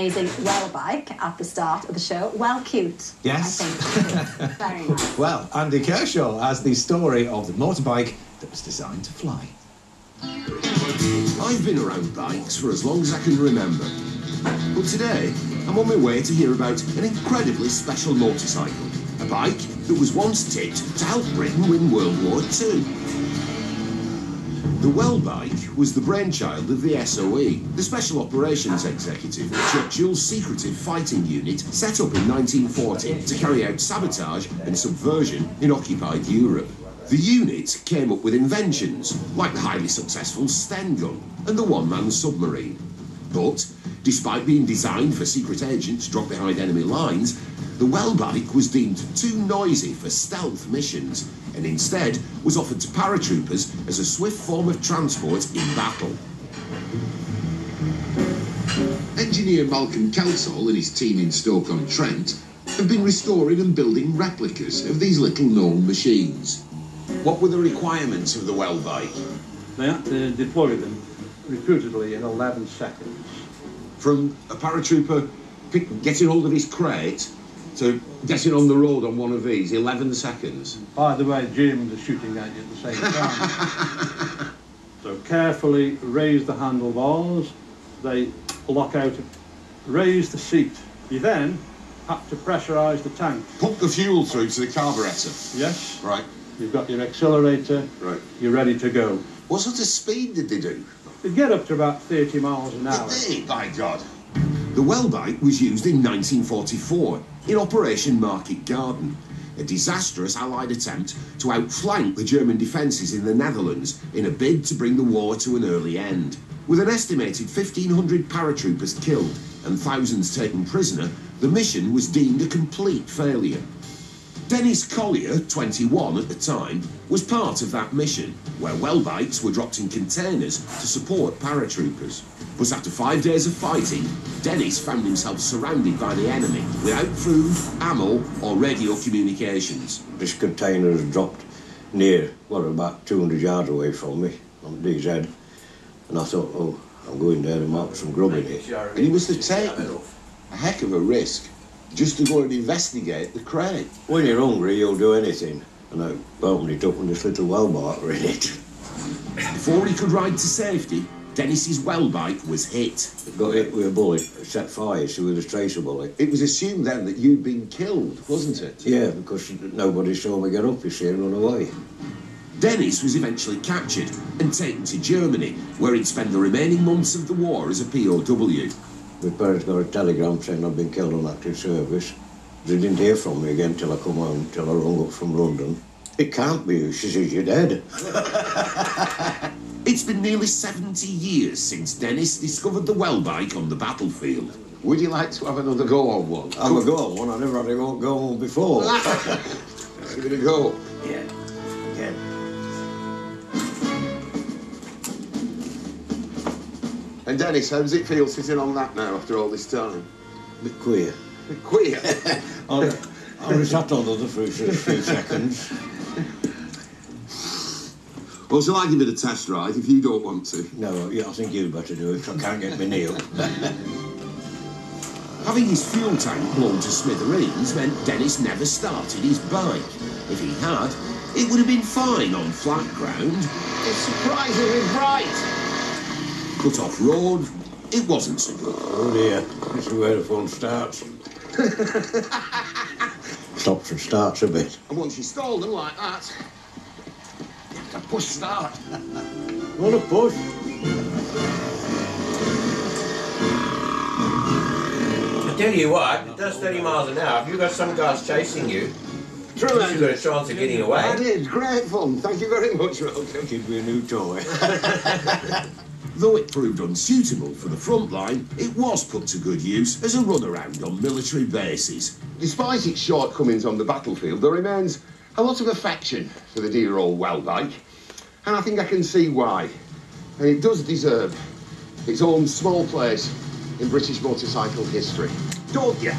Amazing well bike at the start of the show. Well cute. Yes. I think. Very nice. Well, Andy Kershaw has the story of the motorbike that was designed to fly. I've been around bikes for as long as I can remember. But today, I'm on my way to hear about an incredibly special motorcycle. A bike that was once tipped to help Britain win World War II. The Well bike was the brainchild of the SOE, the Special Operations Executive, Churchill's secretive fighting unit set up in 1940 to carry out sabotage and subversion in occupied Europe. The unit came up with inventions, like the highly successful Sten gun and the one-man submarine. But, despite being designed for secret agents dropped behind enemy lines, the Well bike was deemed too noisy for stealth missions, and instead was offered to paratroopers as a swift form of transport in battle. Engineer Malcolm Kelsall and his team in Stoke-on-Trent have been restoring and building replicas of these little-known machines. What were the requirements of the Well bike? They had to deploy them repeatedly in 11 seconds. From a paratrooper getting hold of his crate to getting on the road on one of these, 11 seconds. By the way, Germans are shooting at you at the same time. So carefully raise the handlebars, they lock out, raise the seat. You then have to pressurise the tank. Pump the fuel through to the carburettor. Yes. Right. You've got your accelerator. Right. You're ready to go. What sort of speed did they do? They get up to about 30 miles an hour. Did they? By God. The Well bike was used in 1944 in Operation Market Garden, a disastrous Allied attempt to outflank the German defences in the Netherlands in a bid to bring the war to an early end. With an estimated 1,500 paratroopers killed and thousands taken prisoner, the mission was deemed a complete failure. Dennis Collier, 21 at the time, was part of that mission, where well bikes were dropped in containers to support paratroopers. But after 5 days of fighting, Dennis found himself surrounded by the enemy, without food, ammo or radio communications. This container was dropped near, well, about 200 yards away from me, on DZ, and I thought, oh, I'm going there and might put some grub in it. And he must have taken a heck of a risk just to go and investigate the crate. When you're hungry, you'll do anything. And I opened it up and this little well bike were in it. Before he could ride to safety, Dennis's well bike was hit. It got hit with a bullet, it set fire, so with a tracer bullet. It was assumed then that you'd been killed, wasn't it? Yeah, because nobody saw me get up, you see, and run away. Dennis was eventually captured and taken to Germany, where he'd spend the remaining months of the war as a POW. My parents got a telegram saying I'd been killed on active service. They didn't hear from me again till I come home, till I rung up from London. It can't be you, she says, you're dead. It's been nearly 70 years since Dennis discovered the well bike on the battlefield. Would you like to have another go on one? Have a go on one, I never had a go on one before. Give it a go. Yeah, yeah. And Dennis, how does it feel sitting on that now after all this time? A bit queer. A bit queer? I was sat on the other for a few seconds. Well, shall I give it a test ride if you don't want to? No, yeah, I think you'd better do it, I can't get my knee up. Having his fuel tank blown to smithereens meant Dennis never started his bike. If he had, it would have been fine on flat ground. It's surprisingly bright. But off-road, it wasn't so good. Oh dear, this is where the fun starts. Stops and starts a bit. And once you stall them like that, you have to push start. Want to push? I tell you what, it does 30 miles an hour. If you've got some guys chasing you, you've got a chance of getting away. I did, great fun. Thank you very much, Malcolm. Give me a new toy. Though it proved unsuitable for the front line, it was put to good use as a runaround on military bases. Despite its shortcomings on the battlefield, there remains a lot of affection for the dear old well bike, and I think I can see why. And it does deserve its own small place in British motorcycle history. Don't you?